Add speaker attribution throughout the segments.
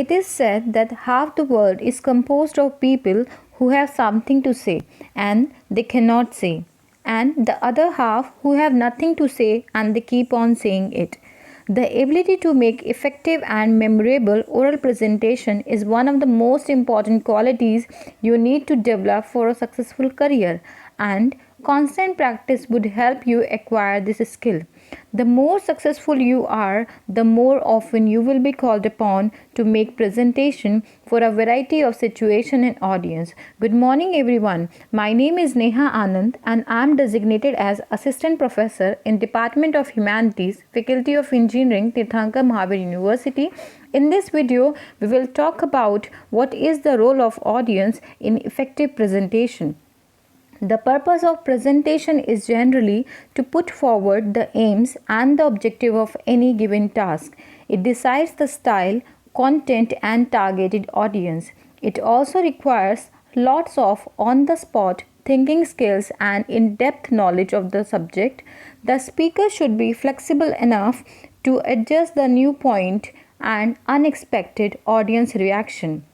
Speaker 1: It is said that half the world is composed of people who have something to say and they cannot say, and the other half who have nothing to say and they keep on saying it. The ability to make effective and memorable oral presentation is one of the most important qualities you need to develop for a successful career, and constant practice would help you acquire this skill. The more successful you are, the more often you will be called upon to make presentation for a variety of situation and audience. Good morning everyone. My name is Neha Anand and I am designated as Assistant Professor in Department of Humanities, Faculty of Engineering, Tirthankar Mahavir University. In this video, we will talk about what is the role of audience in effective presentation. The purpose of presentation is generally to put forward the aims and the objective of any given task. It decides the style, content and targeted audience. It also requires lots of on-the-spot thinking skills and in-depth knowledge of the subject. The speaker should be flexible enough to adjust the new point and unexpected audience reaction.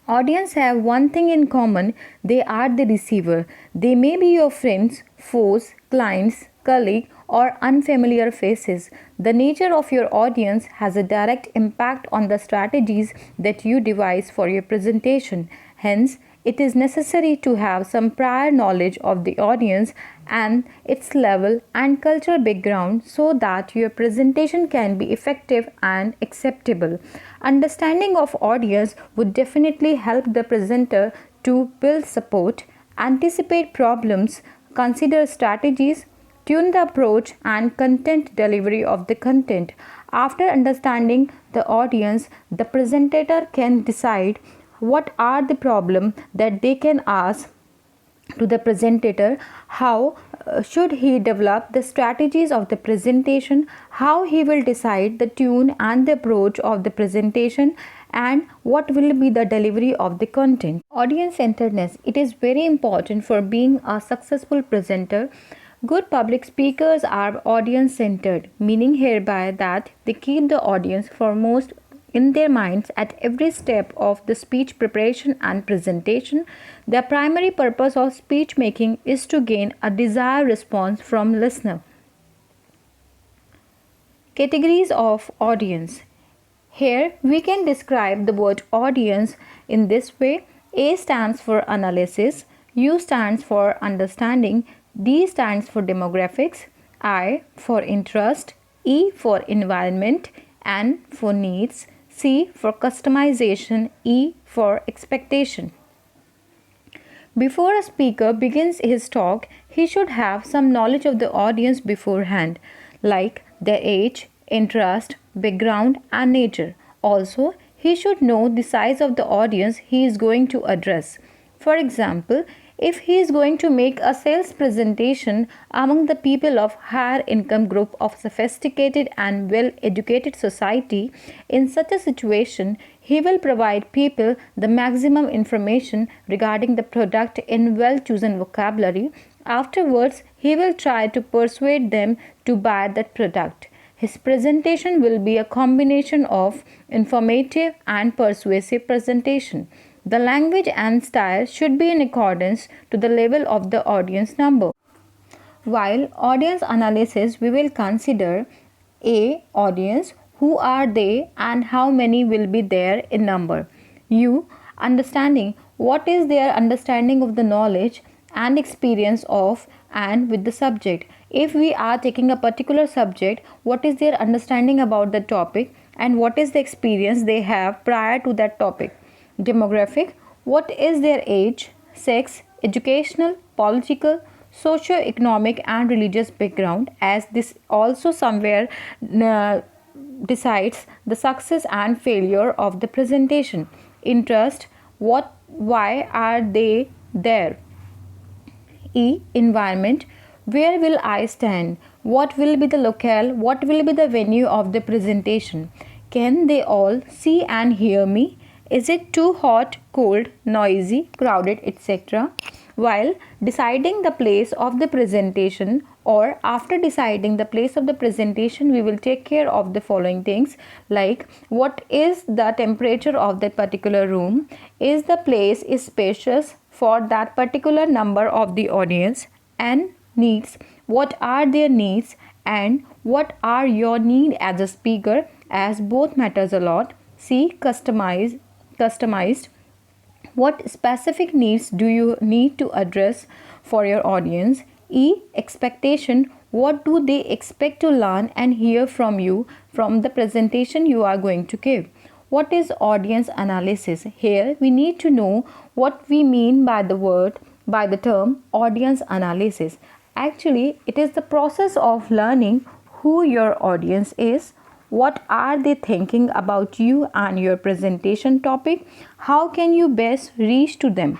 Speaker 1: Audience have one thing in common, they are the receiver. They may be your friends, foes, clients, colleagues, or unfamiliar faces. The nature of your audience has a direct impact on the strategies that you devise for your presentation. Hence, it is necessary to have some prior knowledge of the audience and its level and cultural background so that your presentation can be effective and acceptable. Understanding of audience would definitely help the presenter to build support, anticipate problems, consider strategies, tune the approach and content delivery of the content. After understanding the audience, the presenter can decide what are the problems that they can ask to the presenter, how should he develop the strategies of the presentation, how he will decide the tune and the approach of the presentation, and what will be the delivery of the content. Audience centeredness, it is very important for being a successful presenter. Good public speakers are audience centered, meaning hereby that they keep the audience foremost in their minds at every step of the speech preparation and presentation. The primary purpose of speech making is to gain a desired response from listener. Categories of audience. Here we can describe the word audience in this way. A stands for analysis, U stands for understanding, D stands for demographics, I for interest, E for environment, N for needs, C for customization, E for expectation. Before a speaker begins his talk, he should have some knowledge of the audience beforehand, like their age, interest, background, and nature. Also, he should know the size of the audience he is going to address. For example, if he is going to make a sales presentation among the people of higher income group of sophisticated and well educated society, in such a situation he will provide people the maximum information regarding the product in well chosen vocabulary. Afterwards, he will try to persuade them to buy that product. His presentation will be a combination of informative and persuasive presentation. The language and style should be in accordance to the level of the audience number. While audience analysis, we will consider A. Audience, who are they and how many will be there in number. U. Understanding, what is their understanding of the knowledge and experience of and with the subject. If we are taking a particular subject, what is their understanding about the topic and what is the experience they have prior to that topic. Demographic, what is their age, sex, educational, political, socio-economic and religious background, as this also somewhere decides the success and failure of the presentation. Interest, why are they there. E. Environment, where will I stand, what will be the locale, what will be the venue of the presentation, can they all see and hear me, is it too hot, cold, noisy, crowded, etc. While deciding the place of the presentation, Or after deciding the place of the presentation, we will take care of the following things, like what is the temperature of that particular room, is the place is spacious for that particular number of the audience, and needs, what are their needs and what are your need as a speaker, as both matters a lot. C, customized, what specific needs do you need to address for your audience? E, expectation, what do they expect to learn and hear from you from the presentation you are going to give? What is audience analysis? Here we need to know what we mean by the term audience analysis. Actually, it is the process of learning who your audience is, what are they thinking about you and your presentation topic, how can you best reach to them.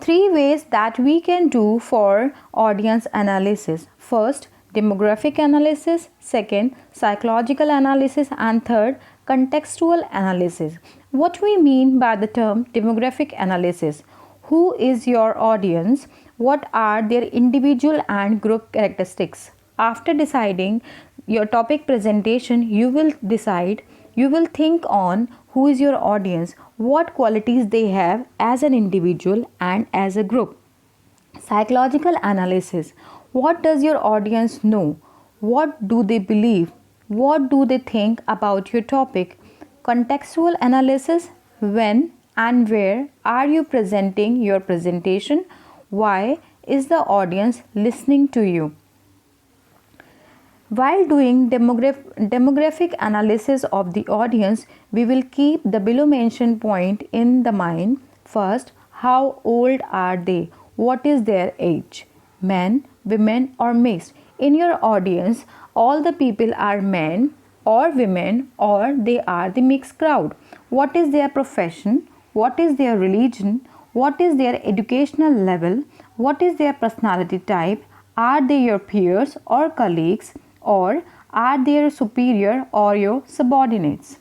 Speaker 1: Three ways that we can do for audience analysis. First, demographic analysis. Second, psychological analysis. And third, contextual analysis. What we mean by the term demographic analysis? Who is your audience? What are their individual and group characteristics? After deciding your topic presentation, you will think on who is your audience, what qualities they have as an individual and as a group. Psychological analysis, what does your audience know, what do they believe, what do they think about your topic. Contextual analysis, when and where are you presenting your presentation, why is the audience listening to you. While doing demographic analysis of the audience, we will keep the below mentioned point in the mind. First, how old are they? What is their age? Men, women or mixed? In your audience, all the people are men or women or they are the mixed crowd. What is their profession? What is their religion? What is their educational level? What is their personality type? Are they your peers or colleagues? Or are they superior or your subordinates?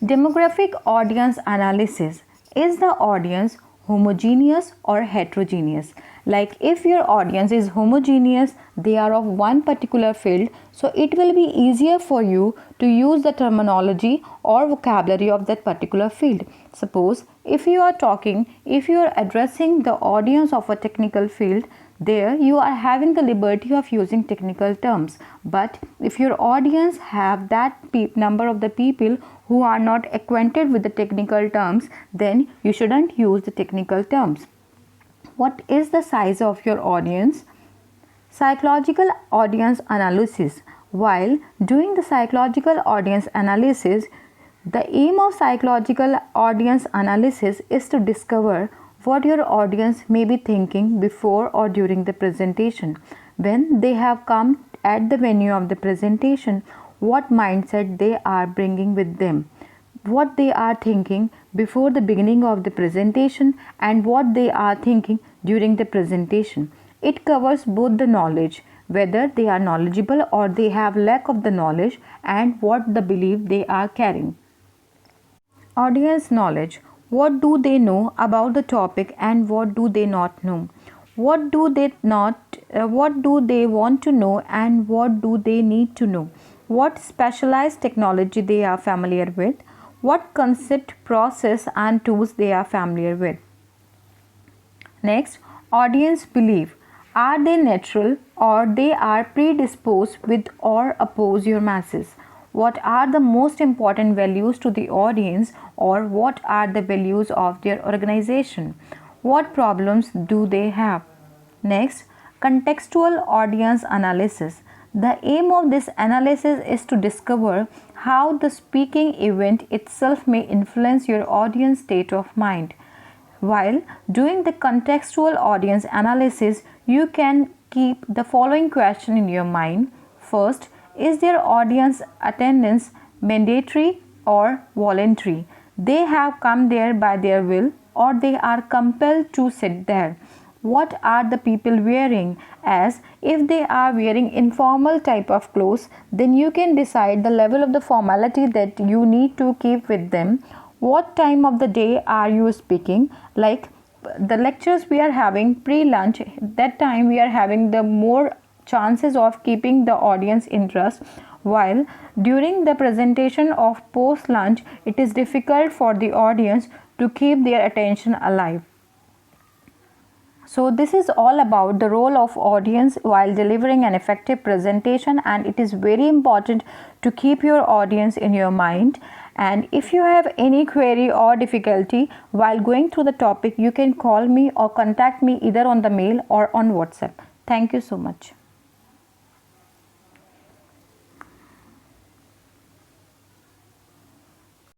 Speaker 1: Demographic audience analysis. Is the audience homogeneous or heterogeneous? Like if your audience is homogeneous, they are of one particular field, so it will be easier for you to use the terminology or vocabulary of that particular field. Suppose if you are addressing the audience of a technical field, there you are having the liberty of using technical terms. But if your audience have that number of the people who are not acquainted with the technical terms, then you shouldn't use the technical terms. What is the size of your audience? Psychological audience analysis. While doing the psychological audience analysis, the aim of psychological audience analysis is to discover what your audience may be thinking before or during the presentation. When they have come at the venue of the presentation, what mindset they are bringing with them, what they are thinking before the beginning of the presentation and what they are thinking during the presentation. It covers both the knowledge, whether they are knowledgeable or they have lack of the knowledge, and what the belief they are carrying. Audience knowledge. What do they know about the topic and what do they not know? What do they want to know and what do they need to know? What specialized technology they are familiar with? What concept, process and tools they are familiar with? Next, audience belief. Are they natural or they are predisposed with or oppose your masses? What are the most important values to the audience or what are the values of their organization? What problems do they have? Next, contextual audience analysis. The aim of this analysis is to discover how the speaking event itself may influence your audience state of mind. While doing the contextual audience analysis, you can keep the following question in your mind. First, is their audience attendance mandatory or voluntary? They have come there by their will or they are compelled to sit there. What are the people wearing? As if they are wearing informal type of clothes, then you can decide the level of the formality that you need to keep with them. What time of the day are you speaking? Like the lectures we are having pre-lunch, that time we are having the more chances of keeping the audience interest, while during the presentation of post lunch it is difficult for the audience to keep their attention alive. So this is all about the role of audience while delivering an effective presentation, and it is very important to keep your audience in your mind. And if you have any query or difficulty while going through the topic, you can call me or contact me either on the mail or on WhatsApp. Thank you so much.